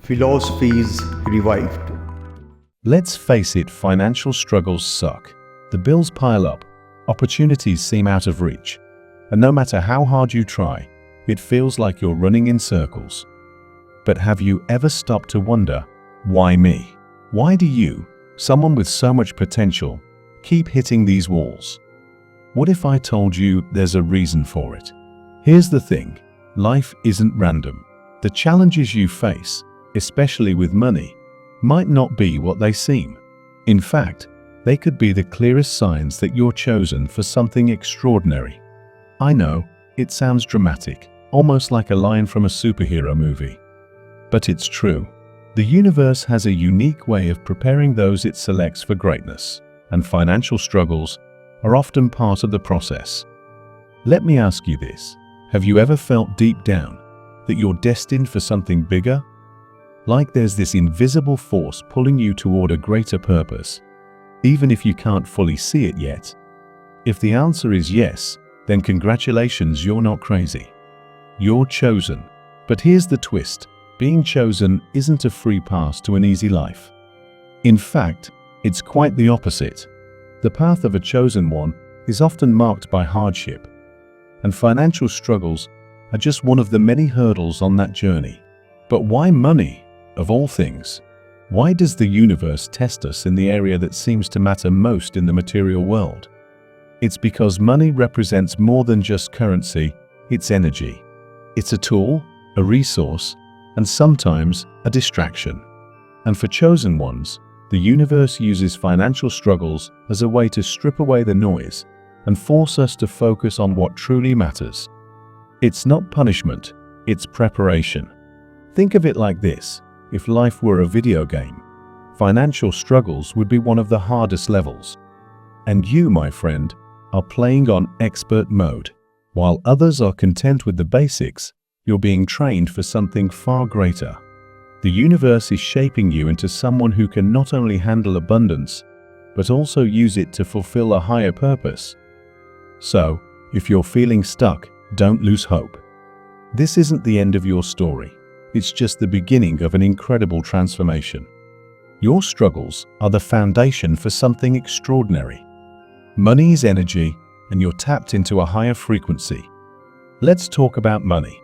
Philosophies revived. Let's face it, financial struggles suck. The bills pile up, opportunities seem out of reach, and no matter how hard you try, it feels like you're running in circles. But have you ever stopped to wonder, why me? Why do you, someone with so much potential, keep hitting these walls? What if I told you there's a reason for it? Here's the thing, life isn't random. The challenges you face, especially with money, might not be what they seem. In fact, they could be the clearest signs that you're chosen for something extraordinary. I know, it sounds dramatic, almost like a line from a superhero movie. But it's true. The universe has a unique way of preparing those it selects for greatness, and financial struggles are often part of the process. Let me ask you this, have you ever felt deep down that you're destined for something bigger? Like there's this invisible force pulling you toward a greater purpose, even if you can't fully see it yet? If the answer is yes, then congratulations, you're not crazy. You're chosen. But here's the twist, being chosen isn't a free pass to an easy life. In fact, it's quite the opposite. The path of a chosen one is often marked by hardship, and financial struggles are just one of the many hurdles on that journey. But why money? Of all things, why does the universe test us in the area that seems to matter most in the material world? It's because money represents more than just currency, it's energy. It's a tool, a resource, and sometimes a distraction. And for chosen ones, the universe uses financial struggles as a way to strip away the noise and force us to focus on what truly matters. It's not punishment, it's preparation. Think of it like this. If life were a video game, financial struggles would be one of the hardest levels. And you, my friend, are playing on expert mode. While others are content with the basics, you're being trained for something far greater. The universe is shaping you into someone who can not only handle abundance, but also use it to fulfill a higher purpose. So, if you're feeling stuck, don't lose hope. This isn't the end of your story. It's just the beginning of an incredible transformation. Your struggles are the foundation for something extraordinary. Money is energy, and you're tapped into a higher frequency. Let's talk about money.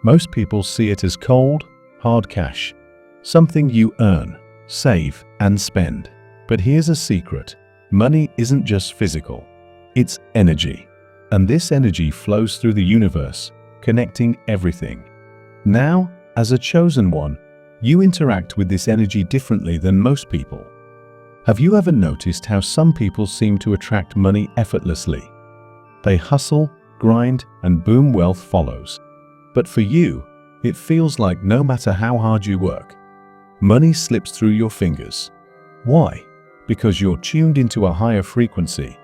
Most people see it as cold, hard cash, something you earn, save, and spend. But here's a secret. Money isn't just physical. It's energy. And this energy flows through the universe, connecting everything. Now, as a chosen one, you interact with this energy differently than most people. Have you ever noticed how some people seem to attract money effortlessly? They hustle, grind, and boom, wealth follows. But for you, it feels like no matter how hard you work, money slips through your fingers. Why? Because you're tuned into a higher frequency,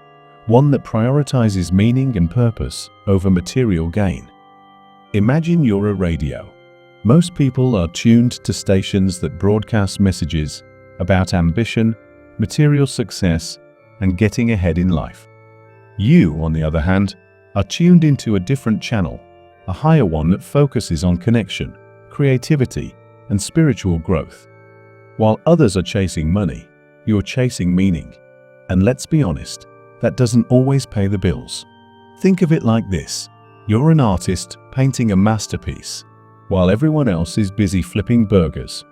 one that prioritizes meaning and purpose over material gain. Imagine you're a radio. Most people are tuned to stations that broadcast messages about ambition, material success, and getting ahead in life. You, on the other hand, are tuned into a different channel, a higher one that focuses on connection, creativity, and spiritual growth. While others are chasing money, you're chasing meaning. And let's be honest, that doesn't always pay the bills. Think of it like this. You're an artist painting a masterpiece, while everyone else is busy flipping burgers.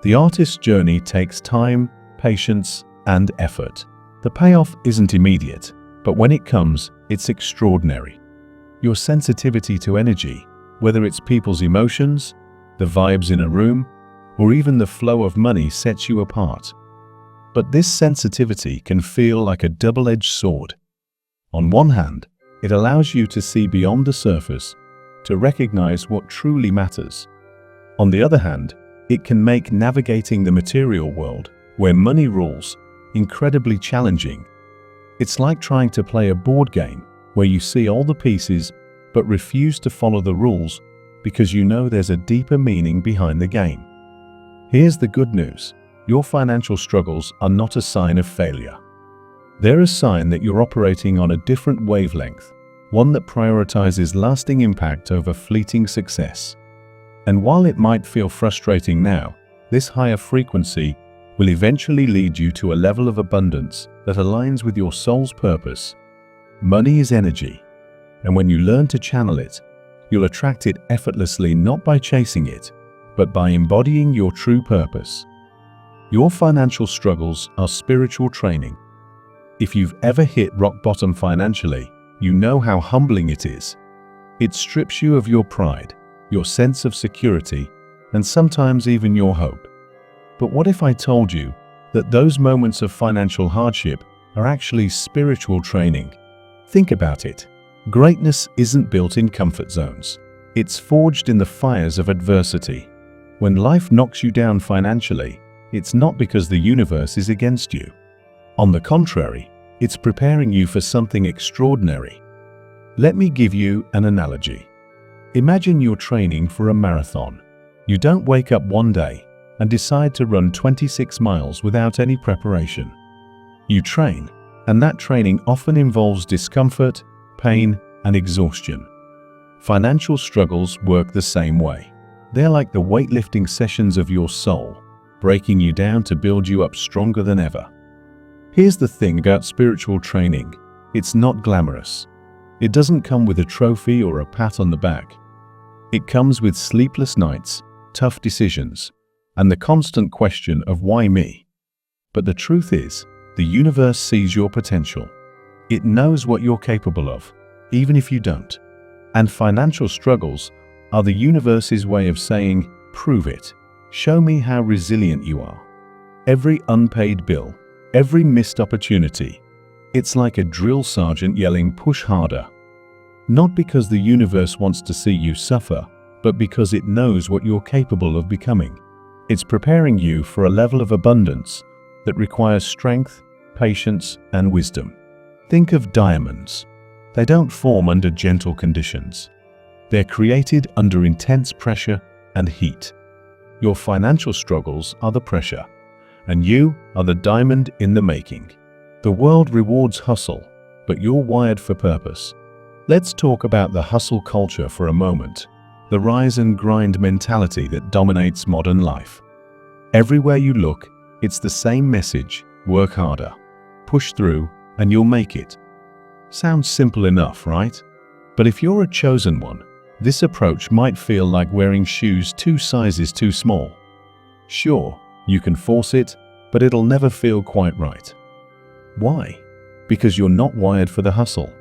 The artist's journey takes time, patience, and effort. The payoff isn't immediate, but when it comes, it's extraordinary. Your sensitivity to energy, whether it's people's emotions, the vibes in a room, or even the flow of money, sets you apart. But this sensitivity can feel like a double-edged sword. On one hand, it allows you to see beyond the surface, to recognize what truly matters. On the other hand, it can make navigating the material world, where money rules, incredibly challenging. It's like trying to play a board game where you see all the pieces but refuse to follow the rules because you know there's a deeper meaning behind the game. Here's the good news. Your financial struggles are not a sign of failure. They're a sign that you're operating on a different wavelength, one that prioritizes lasting impact over fleeting success. And while it might feel frustrating now, This higher frequency will eventually lead you to a level of abundance that aligns with your soul's purpose. Money is energy, and when you learn to channel it, you'll attract it effortlessly, not by chasing it, but by embodying your true purpose. Your financial struggles are spiritual training. If you've ever hit rock bottom financially, you know how humbling it is. It strips you of your pride, your sense of security, and sometimes even your hope. But what if I told you that those moments of financial hardship are actually spiritual training? Think about it. Greatness isn't built in comfort zones. It's forged in the fires of adversity. When life knocks you down financially, it's not because the universe is against you. On the contrary, it's preparing you for something extraordinary. Let me give you an analogy. Imagine you're training for a marathon. You don't wake up one day and decide to run 26 miles without any preparation. You train, and that training often involves discomfort, pain, and exhaustion. Financial struggles work the same way. They're like the weightlifting sessions of your soul, breaking you down to build you up stronger than ever. Here's the thing about spiritual training. It's not glamorous. It doesn't come with a trophy or a pat on the back. It comes with sleepless nights, tough decisions, and the constant question of why me? But the truth is, the universe sees your potential. It knows what you're capable of, even if you don't. And financial struggles are the universe's way of saying, prove it. Show me how resilient you are. Every unpaid bill, every missed opportunity, it's like a drill sergeant yelling, push harder. Not because the universe wants to see you suffer, but because it knows what you're capable of becoming. It's preparing you for a level of abundance that requires strength, patience, and wisdom. Think of diamonds. They don't form under gentle conditions. They're created under intense pressure and heat. Your financial struggles are the pressure, and you are the diamond in the making. The world rewards hustle, but you're wired for purpose. Let's talk about the hustle culture for a moment, the rise and grind mentality that dominates modern life. Everywhere you look, it's the same message: work harder, push through, and you'll make it. Sounds simple enough, right? But if you're a chosen one, this approach might feel like wearing shoes 2 sizes too small. Sure, you can force it, but it'll never feel quite right. Why? Because you're not wired for the hustle.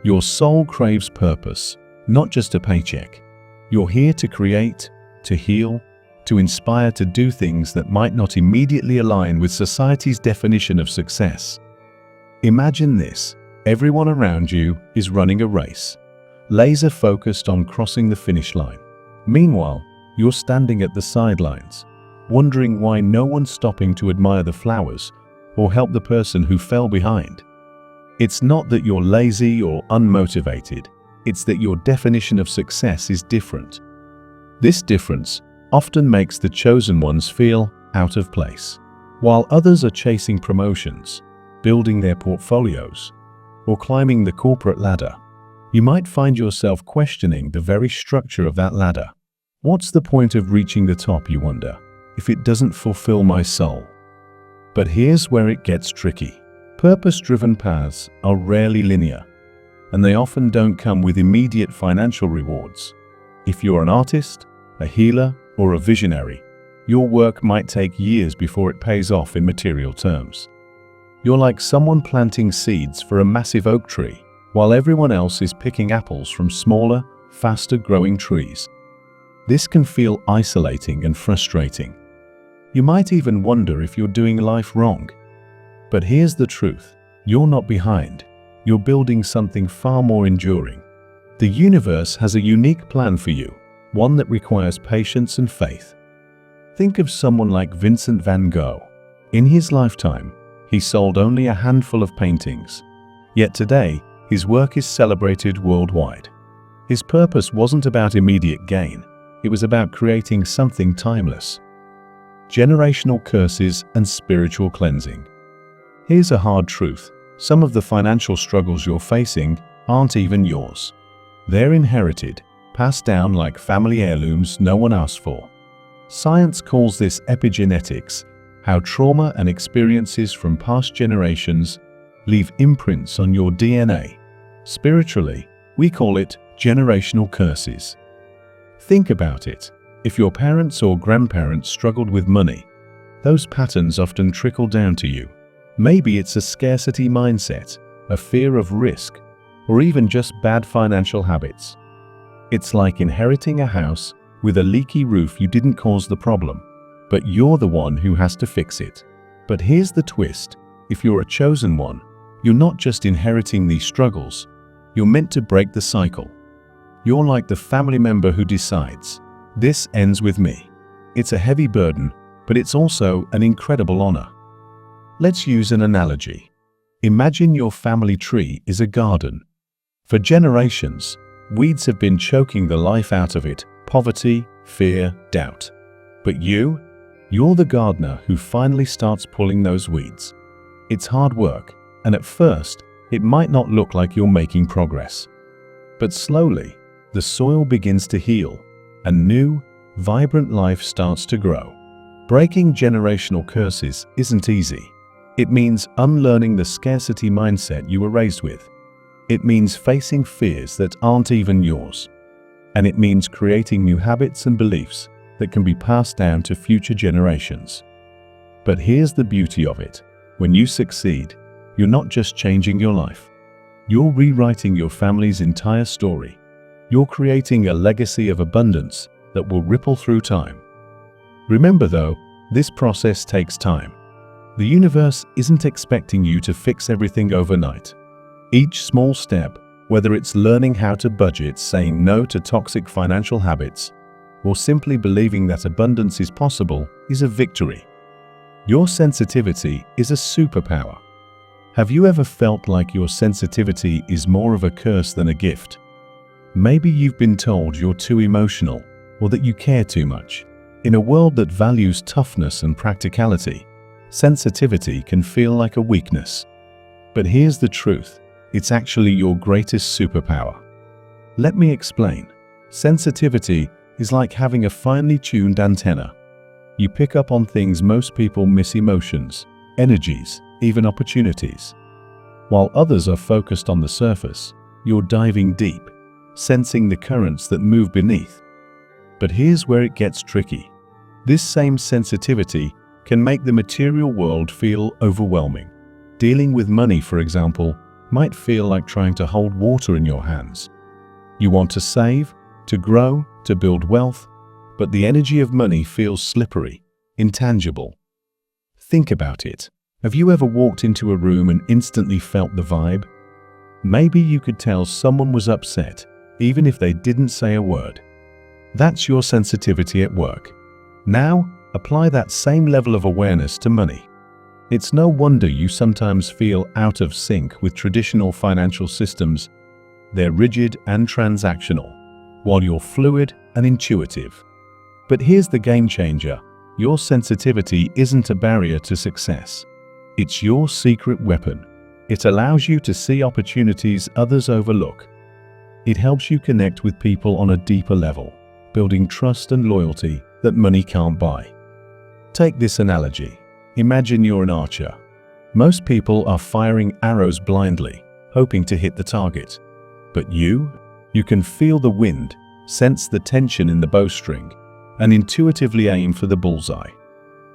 Your soul craves purpose, not just a paycheck. You're here to create, to heal, to inspire, to do things that might not immediately align with society's definition of success. Imagine this: everyone around you is running a race, laser focused on crossing the finish line. Meanwhile, you're standing at the sidelines, wondering why no one's stopping to admire the flowers or help the person who fell behind. It's not that you're lazy or unmotivated, it's that your definition of success is different. This difference often makes the chosen ones feel out of place. While others are chasing promotions, building their portfolios, or climbing the corporate ladder, you might find yourself questioning the very structure of that ladder. What's the point of reaching the top, you wonder, if it doesn't fulfill my soul? But here's where it gets tricky. Purpose-driven paths are rarely linear, and they often don't come with immediate financial rewards. If you're an artist, a healer, or a visionary, your work might take years before it pays off in material terms. You're like someone planting seeds for a massive oak tree, while everyone else is picking apples from smaller, faster-growing trees. This can feel isolating and frustrating. You might even wonder if you're doing life wrong. But here's the truth: you're not behind. You're building something far more enduring. The universe has a unique plan for you, one that requires patience and faith. Think of someone like Vincent van Gogh. In his lifetime, he sold only a handful of paintings. Yet today, his work is celebrated worldwide. His purpose wasn't about immediate gain. It was about creating something timeless. Generational curses and spiritual cleansing. Here's a hard truth: some of the financial struggles you're facing aren't even yours. They're inherited, passed down like family heirlooms no one asked for. Science calls this epigenetics, how trauma and experiences from past generations leave imprints on your DNA. Spiritually, we call it generational curses. Think about it. If your parents or grandparents struggled with money, those patterns often trickle down to you. Maybe it's a scarcity mindset, a fear of risk, or even just bad financial habits. It's like inheriting a house with a leaky roof. You didn't cause the problem, but you're the one who has to fix it. But here's the twist. If you're a chosen one, you're not just inheriting these struggles, you're meant to break the cycle. You're like the family member who decides, this ends with me. It's a heavy burden, but it's also an incredible honor. Let's use an analogy. Imagine your family tree is a garden. For generations, weeds have been choking the life out of it, poverty, fear, doubt. But you're the gardener who finally starts pulling those weeds. It's hard work, and at first, it might not look like you're making progress. But slowly, the soil begins to heal, and new, vibrant life starts to grow. Breaking generational curses isn't easy. It means unlearning the scarcity mindset you were raised with. It means facing fears that aren't even yours. And it means creating new habits and beliefs that can be passed down to future generations. But here's the beauty of it. When you succeed, you're not just changing your life. You're rewriting your family's entire story. You're creating a legacy of abundance that will ripple through time. Remember though, this process takes time. The universe isn't expecting you to fix everything overnight. Each small step, whether it's learning how to budget, saying no to toxic financial habits, or simply believing that abundance is possible, is a victory. Your sensitivity is a superpower. Have you ever felt like your sensitivity is more of a curse than a gift? Maybe you've been told you're too emotional, or that you care too much. In a world that values toughness and practicality, sensitivity can feel like a weakness. But here's the truth. It's actually your greatest superpower. Let me explain. Sensitivity is like having a finely tuned antenna. You pick up on things most people miss: emotions, energies, even opportunities. While others are focused on the surface, you're diving deep, sensing the currents that move beneath. But here's where it gets tricky. This same sensitivity can make the material world feel overwhelming. Dealing with money, for example, might feel like trying to hold water in your hands. You want to save, to grow, to build wealth, but the energy of money feels slippery, intangible. Think about it. Have you ever walked into a room and instantly felt the vibe? Maybe you could tell someone was upset, even if they didn't say a word. That's your sensitivity at work. Now, apply that same level of awareness to money. It's no wonder you sometimes feel out of sync with traditional financial systems. They're rigid and transactional, while you're fluid and intuitive. But here's the game changer. Your sensitivity isn't a barrier to success. It's your secret weapon. It allows you to see opportunities others overlook. It helps you connect with people on a deeper level, building trust and loyalty that money can't buy. Take this analogy. Imagine you're an archer. Most people are firing arrows blindly, hoping to hit the target. But you can feel the wind, sense the tension in the bowstring, and intuitively aim for the bullseye.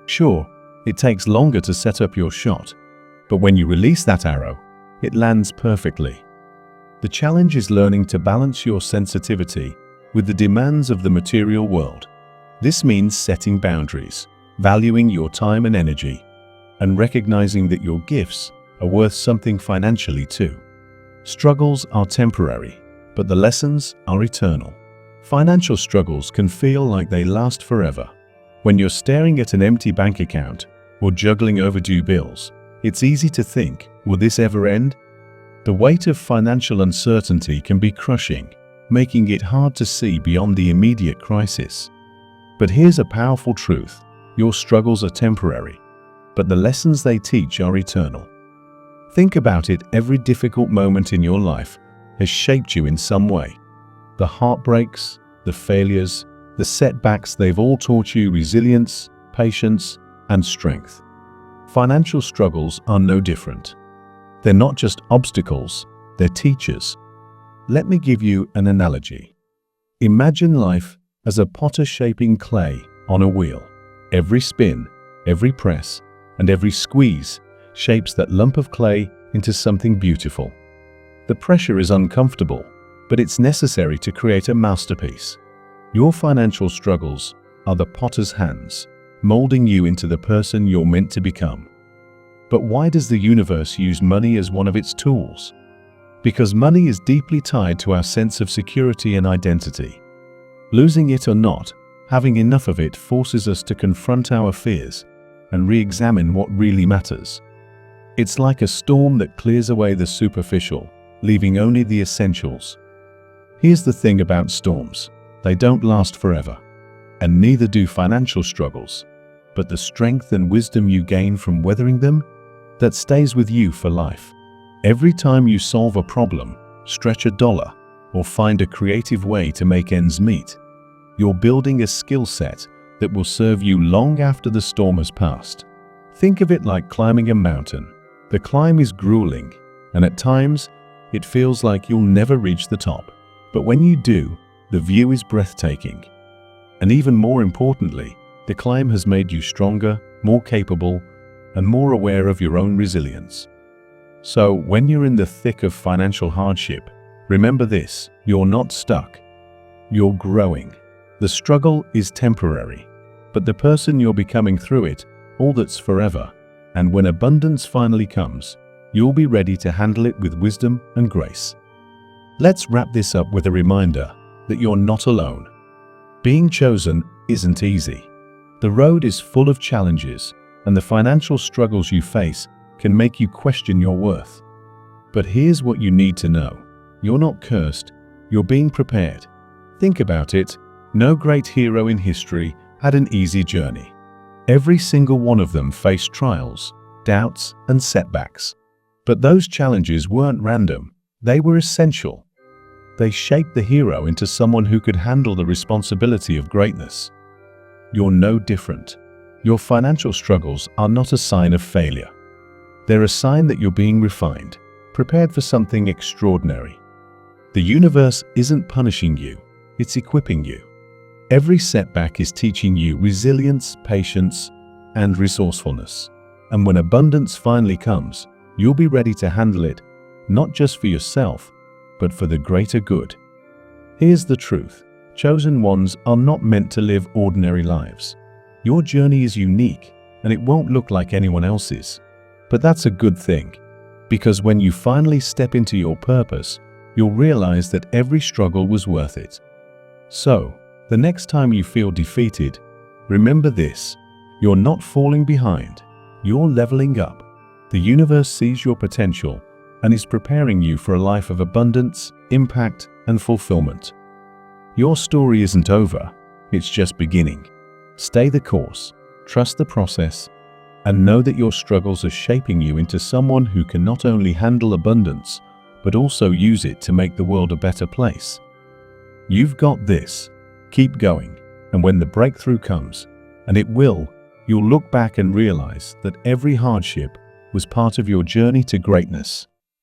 Sure, it takes longer to set up your shot, but when you release that arrow, it lands perfectly. The challenge is learning to balance your sensitivity with the demands of the material world. This means setting boundaries, valuing your time and energy, and recognizing that your gifts are worth something financially too. Struggles are temporary, but the lessons are eternal. Financial struggles can feel like they last forever. When you're staring at an empty bank account or juggling overdue bills, it's easy to think, will this ever end? The weight of financial uncertainty can be crushing, making it hard to see beyond the immediate crisis. But here's a powerful truth. Your struggles are temporary, but the lessons they teach are eternal. Think about it. Every difficult moment in your life has shaped you in some way. The heartbreaks, the failures, The setbacks, they've all taught you resilience, patience, and strength. Financial struggles are no different. They're not just obstacles, they're teachers. Let me give you an analogy. Imagine life as a potter shaping clay on a wheel. Every spin, every press, and every squeeze shapes that lump of clay into something beautiful. The pressure is uncomfortable, but it's necessary to create a masterpiece. Your financial struggles are the potter's hands, molding you into the person you're meant to become. But why does the universe use money as one of its tools? Because money is deeply tied to our sense of security and identity. Losing it or not, having enough of it forces us to confront our fears and re-examine what really matters. It's like a storm that clears away the superficial, leaving only the essentials. Here's the thing about storms. They don't last forever, and neither do financial struggles. But the strength and wisdom you gain from weathering them, that stays with you for life. Every time you solve a problem, stretch a dollar, or find a creative way to make ends meet, you're building a skill set that will serve you long after the storm has passed. Think of it like climbing a mountain. The climb is grueling, and at times, it feels like you'll never reach the top. But when you do, the view is breathtaking. And even more importantly, the climb has made you stronger, more capable, and more aware of your own resilience. So, when you're in the thick of financial hardship, remember this: you're not stuck. You're growing. The struggle is temporary, but the person you're becoming through it, all that's forever. And when abundance finally comes, you'll be ready to handle it with wisdom and grace. Let's wrap this up with a reminder that you're not alone. Being chosen isn't easy. The road is full of challenges, and the financial struggles you face can make you question your worth. But here's what you need to know. You're not cursed, you're being prepared. Think about it. No great hero in history had an easy journey. Every single one of them faced trials, doubts, and setbacks. But those challenges weren't random, they were essential. They shaped the hero into someone who could handle the responsibility of greatness. You're no different. Your financial struggles are not a sign of failure. They're a sign that you're being refined, prepared for something extraordinary. The universe isn't punishing you, it's equipping you. Every setback is teaching you resilience, patience, and resourcefulness. And when abundance finally comes, you'll be ready to handle it, not just for yourself, but for the greater good. Here's the truth. Chosen ones are not meant to live ordinary lives. Your journey is unique, and it won't look like anyone else's. But that's a good thing, because when you finally step into your purpose, you'll realize that every struggle was worth it. So, the next time you feel defeated, remember this: you're not falling behind, you're leveling up. The universe sees your potential and is preparing you for a life of abundance, impact, and fulfillment. Your story isn't over, it's just beginning. Stay the course, trust the process, and know that your struggles are shaping you into someone who can not only handle abundance, but also use it to make the world a better place. You've got this. Keep going, and when the breakthrough comes, and it will, you'll look back and realize that every hardship was part of your journey to greatness.